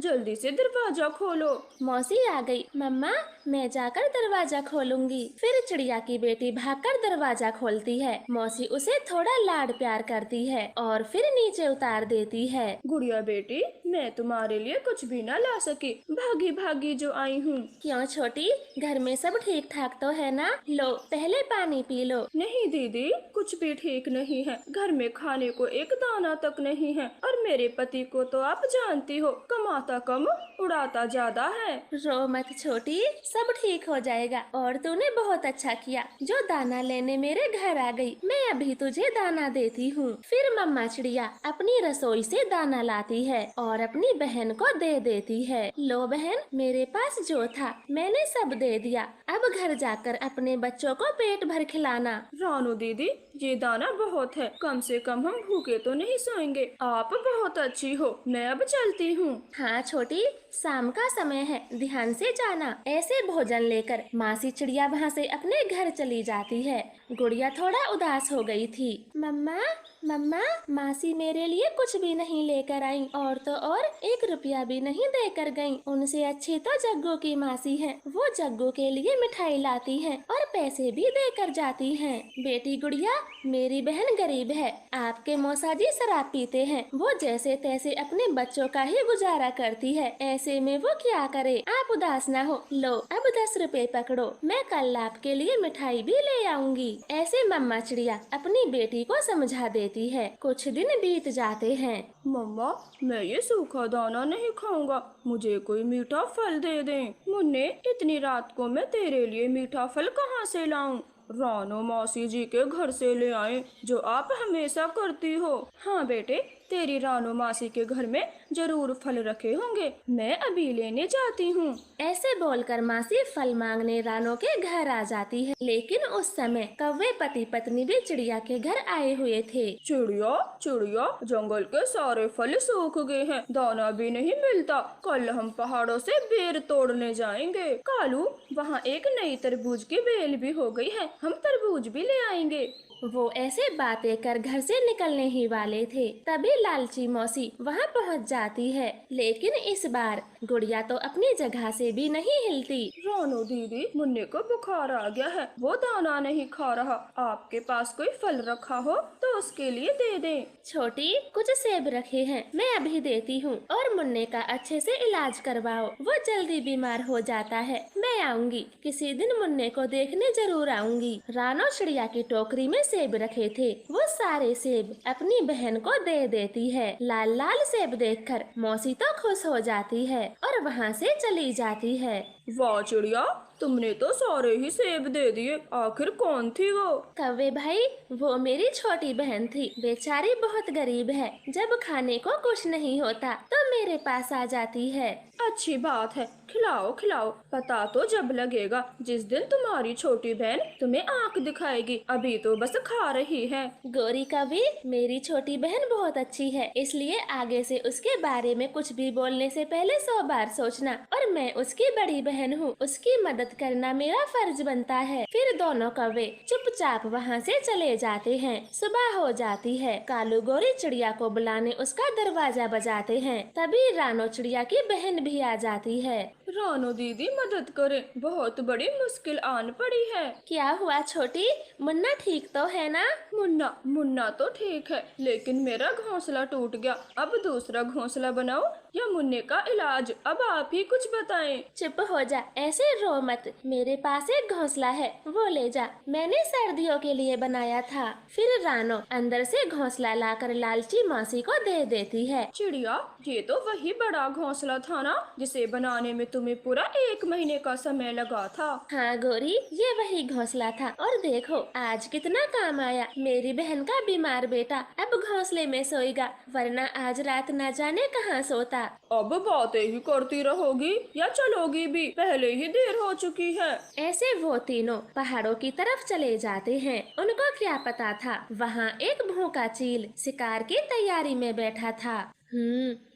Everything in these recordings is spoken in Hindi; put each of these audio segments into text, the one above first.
जल्दी से दरवाजा खोलो। मौसी आ गई। मम्मा, मैं जाकर दरवाजा खोलूंगी। फिर चिड़िया की बेटी भागकर दरवाजा खोलती है। मौसी उसे थोड़ा लाड प्यार करती है और फिर नीचे उतार देती है। गुड़िया बेटी, मैं तुम्हारे लिए कुछ भी ना ला सकी, भागी भागी जो आई हूँ। क्यों छोटी, घर में सब ठीक ठाक तो है ना? लो पहले पानी पी लो। नहीं दीदी, कुछ भी ठीक नहीं है। घर में खाने को एक दाना तक नहीं है, और मेरे पति को तो आप जानती हो, कमाता कम उड़ाता ज्यादा है। रो मत छोटी, सब ठीक हो जाएगा। और तूने बहुत अच्छा किया जो दाना लेने मेरे घर आ गई। मैं अभी तुझे दाना देती हूँ। फिर मम्मा चिड़िया अपनी रसोई से दाना लाती है और अपनी बहन को दे देती है। लो बहन, मेरे पास जो था मैंने सब दे दिया। अब घर जाकर अपने बच्चों को पेट भर खिलाना। रानू दीदी, ये दाना बहुत है, कम से कम हम भूखे तो नहीं सोएंगे। आप बहुत अच्छी हो, मैं अब चलती हूँ। हाँ छोटी, शाम का समय है, ध्यान से जाना। ऐसे भोजन लेकर मासी चिड़िया वहाँ से अपने घर चली जाती है। गुड़िया थोड़ा उदास हो गई थी। मम्मा मम्मा, मासी मेरे लिए कुछ भी नहीं लेकर आई, और तो और 1 रुपया भी नहीं देकर गई। उनसे अच्छी तो जग्गू की मासी है, वो जग्गू के लिए मिठाई लाती है और पैसे भी देकर जाती है। बेटी गुड़िया, मेरी बहन गरीब है, आपके मौसा जी शराब पीते हैं, वो जैसे तैसे अपने बच्चों का ही गुजारा करती है। ऐसे में वो क्या करे? आप उदास ना हो, लो अब 10 रुपए पकड़ो, मैं कल आपके लिए मिठाई भी ले आऊंगी। ऐसे मम्मा चिड़िया अपनी बेटी को समझा देती है। कुछ दिन बीत जाते हैं। मम्मा, मैं ये सूखा दाना नहीं खाऊंगा, मुझे कोई मीठा फल दे दें। मुन्ने, इतनी रात को मैं तेरे लिए मीठा फल कहाँ से लाऊं? रानो मौसी जी के घर से ले आए, जो आप हमेशा करती हो। हाँ बेटे, तेरी रानो मासी के घर में जरूर फल रखे होंगे, मैं अभी लेने जाती हूँ। ऐसे बोलकर मासी फल मांगने रानो के घर आ जाती है। लेकिन उस समय कौवे पति पत्नी भी चिड़िया के घर आए हुए थे। चिड़िया चिड़िया, जंगल के सारे फल सूख गए हैं, दाना भी नहीं मिलता। कल हम पहाड़ों से बेर तोड़ने जाएंगे। कालू, वहाँ एक नई तरबूज की बेल भी हो गई है, हम तरबूज भी ले आएंगे। वो ऐसे बातें कर घर से निकलने ही वाले थे, तभी लालची मौसी वहाँ पहुँच जाती है। लेकिन इस बार गुड़िया तो अपनी जगह से भी नहीं हिलती। रानो दीदी, मुन्ने को बुखार आ गया है, वो दाना नहीं खा रहा। आपके पास कोई फल रखा हो तो उसके लिए दे दें। छोटी, कुछ सेब रखे हैं, मैं अभी देती हूँ, और मुन्ने का अच्छे से इलाज करवाओ, वो जल्दी बीमार हो जाता है। मैं आऊंगी, किसी दिन मुन्ने को देखने जरूर आऊंगी। रानो चिड़िया की टोकरी में सेब रखे थे, वो सारे सेब अपनी बहन को दे देती है। लाल लाल सेब देखकर मौसी तो खुश हो जाती है और वहाँ से चली जाती है। वाह चिड़िया, तुमने तो सारे ही सेब दे दिए, आखिर कौन थी वो? कौवे भाई, वो मेरी छोटी बहन थी, बेचारी बहुत गरीब है। जब खाने को कुछ नहीं होता तो मेरे पास आ जाती है। अच्छी बात है, खिलाओ खिलाओ। पता तो जब लगेगा जिस दिन तुम्हारी छोटी बहन तुम्हें आंख दिखाएगी, अभी तो बस खा रही है। गोरी कवि, मेरी छोटी बहन बहुत अच्छी है, इसलिए आगे से उसके बारे में कुछ भी बोलने से पहले 100 बार सोचना। और मैं उसकी बड़ी बहन हूँ, उसकी मदद करना मेरा फर्ज बनता है। फिर दोनों कौवे चुपचाप वहाँ से चले जाते हैं। सुबह हो जाती है, कालू गोरी चिड़िया को बुलाने उसका दरवाजा बजाते हैं। तभी रानो चिड़िया की बहन भी आ जाती है। रानो दीदी, मदद करे, बहुत बड़ी मुश्किल आन पड़ी है। क्या हुआ छोटी, मुन्ना ठीक तो है ना? मुन्ना मुन्ना तो ठीक है, लेकिन मेरा घोंसला टूट गया। अब दूसरा घोंसला बनाओ या मुन्ने का इलाज? अब आप ही कुछ बताएं। चुप हो जा, ऐसे रो मत। मेरे पास एक घोंसला है, वो ले जा, मैंने सर्दियों के लिए बनाया था। फिर रानो अंदर से घोंसला लाकर लालची मौसी को दे देती है। चिड़िया, ये तो वही बड़ा घोंसला था ना, जिसे बनाने में तुम्हें पूरा 1 महीने का समय लगा था। हाँ गोरी, ये वही घोंसला था, और देखो आज कितना काम आया। मेरी बहन का बीमार बेटा अब घोंसले में सोएगा, वरना आज रात न जाने कहाँ सोता। अब बातें ही करती रहोगी या चलोगी भी? पहले ही देर हो चुकी है। ऐसे वो तीनों पहाड़ों की तरफ चले जाते हैं। उनको क्या पता था, वहाँ एक भूखा चील शिकार की तैयारी में बैठा था।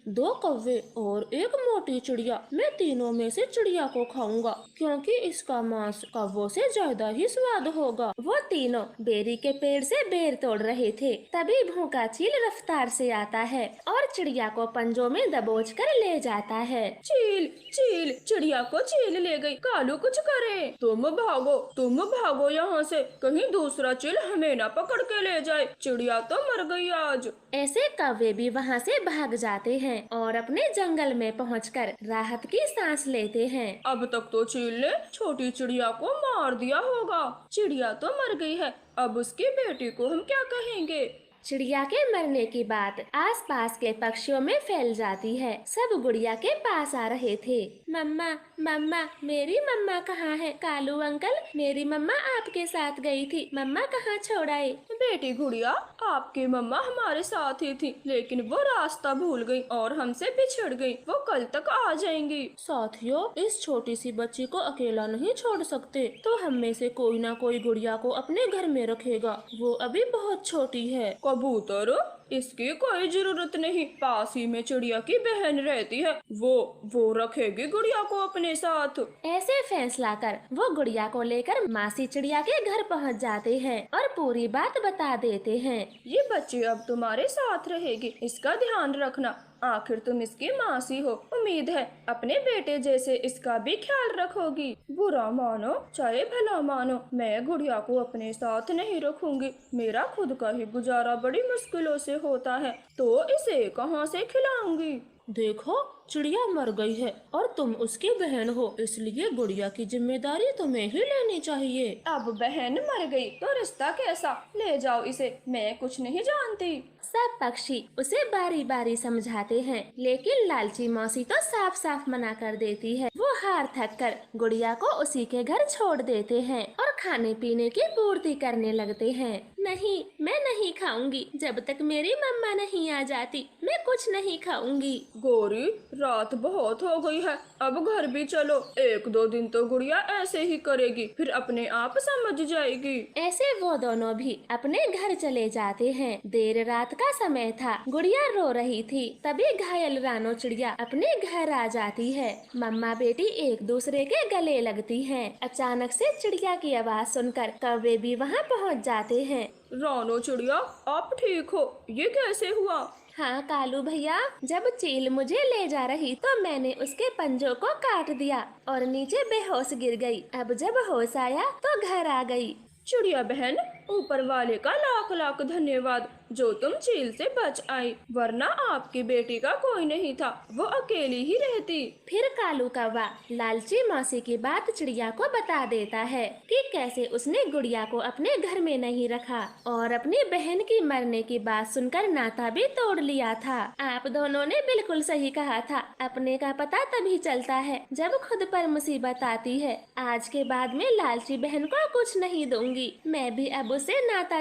2 कौवे और एक मोटी चिड़िया। मैं तीनों में से चिड़िया को खाऊंगा क्योंकि इसका मांस कौवों से ज्यादा ही स्वाद होगा। वो तीनों बेरी के पेड़ से बेर तोड़ रहे थे। तभी भूखा चील रफ्तार से आता है और चिड़िया को पंजों में दबोच कर ले जाता है। चील चील चिड़िया को चील ले गई। कालू कुछ करे। तुम भागो यहाँ से, कहीं दूसरा चील हमें ना पकड़ के ले जाए। चिड़िया तो मर गई आज। ऐसे कौवे भी वहाँ से भाग जाते हैं और अपने जंगल में पहुंचकर राहत की सांस लेते हैं। अब तक तो चील ने छोटी चिड़िया को मार दिया होगा। चिड़िया तो मर गई है, अब उसकी बेटी को हम क्या कहेंगे। चिड़िया के मरने की बात आसपास के पक्षियों में फैल जाती है। सब गुड़िया के पास आ रहे थे। मम्मा मम्मा मेरी मम्मा कहाँ है? कालू अंकल, मेरी मम्मा आपके साथ गई थी, मम्मा कहाँ छोड़ आए? बेटी गुड़िया, आपकी मम्मा हमारे साथ ही थी, लेकिन वो रास्ता भूल गई और हमसे बिछड़ गई। वो कल तक आ जाएंगी। साथियों, इस छोटी सी बच्ची को अकेला नहीं छोड़ सकते, तो हम में से कोई ना कोई गुड़िया को अपने घर में रखेगा। वो अभी बहुत छोटी है। कबूतर, इसकी कोई जरूरत नहीं, पास ही में चिड़िया की बहन रहती है, वो रखेगी गुड़िया को अपने साथ। ऐसे फैसला कर वो गुड़िया को लेकर मासी चिड़िया के घर पहुंच जाते हैं और पूरी बात बता देते हैं। ये बच्ची अब तुम्हारे साथ रहेगी, इसका ध्यान रखना। आखिर तुम इसकी मासी हो, उम्मीद है अपने बेटे जैसे इसका भी ख्याल रखोगी। बुरा मानो चाहे भला मानो, मैं गुड़िया को अपने साथ नहीं रखूंगी। मेरा खुद का ही गुजारा बड़ी मुश्किलों से होता है, तो इसे कहाँ से खिलाऊंगी। देखो, चिड़िया मर गई है और तुम उसकी बहन हो, इसलिए गुड़िया की जिम्मेदारी तुम्हें ही लेनी चाहिए। अब बहन मर गई तो रिश्ता कैसा? ले जाओ इसे, मैं कुछ नहीं जानती। सब पक्षी उसे बारी बारी समझाते हैं, लेकिन लालची मौसी तो साफ साफ मना कर देती है। वो हार थक कर गुड़िया को उसी के घर छोड़ देते हैं और खाने पीने की पूर्ति करने लगते हैं। नहीं, मैं नहीं खाऊंगी, जब तक मेरी मम्मा नहीं आ जाती मैं कुछ नहीं खाऊंगी। गौरी, रात बहुत हो गई है, अब घर भी चलो। 1-2 दिन तो गुड़िया ऐसे ही करेगी, फिर अपने आप समझ जाएगी। ऐसे वो दोनों भी अपने घर चले जाते हैं। देर रात का समय था, गुड़िया रो रही थी। तभी घायल रानो चिड़िया अपने घर आ जाती है। मम्मा बेटी एक दूसरे के गले लगती हैं। अचानक से चिड़िया की आवाज सुनकर कौवे भी वहाँ पहुँच जाते हैं। रानो चिड़िया, आप ठीक हो? ये कैसे हुआ? हाँ कालू भैया, जब चील मुझे ले जा रही तो मैंने उसके पंजों को काट दिया और नीचे बेहोश गिर गई। अब जब होश आया तो घर आ गई। चिड़िया बहन, ऊपर वाले का लाख लाख धन्यवाद जो तुम चील से बच आई, वरना आपकी बेटी का कोई नहीं था, वो अकेली ही रहती। फिर कालू कौवा लालची मौसी की बात चिड़िया को बता देता है कि कैसे उसने गुड़िया को अपने घर में नहीं रखा और अपनी बहन की मरने की बात सुनकर नाता भी तोड़ लिया था। आप दोनों ने बिल्कुल सही कहा था, अपने का पता तभी चलता है जब खुद पर मुसीबत आती है। आज के बाद में लालची बहन को कुछ नहीं दूंगी, मैं भी अब उसे नाता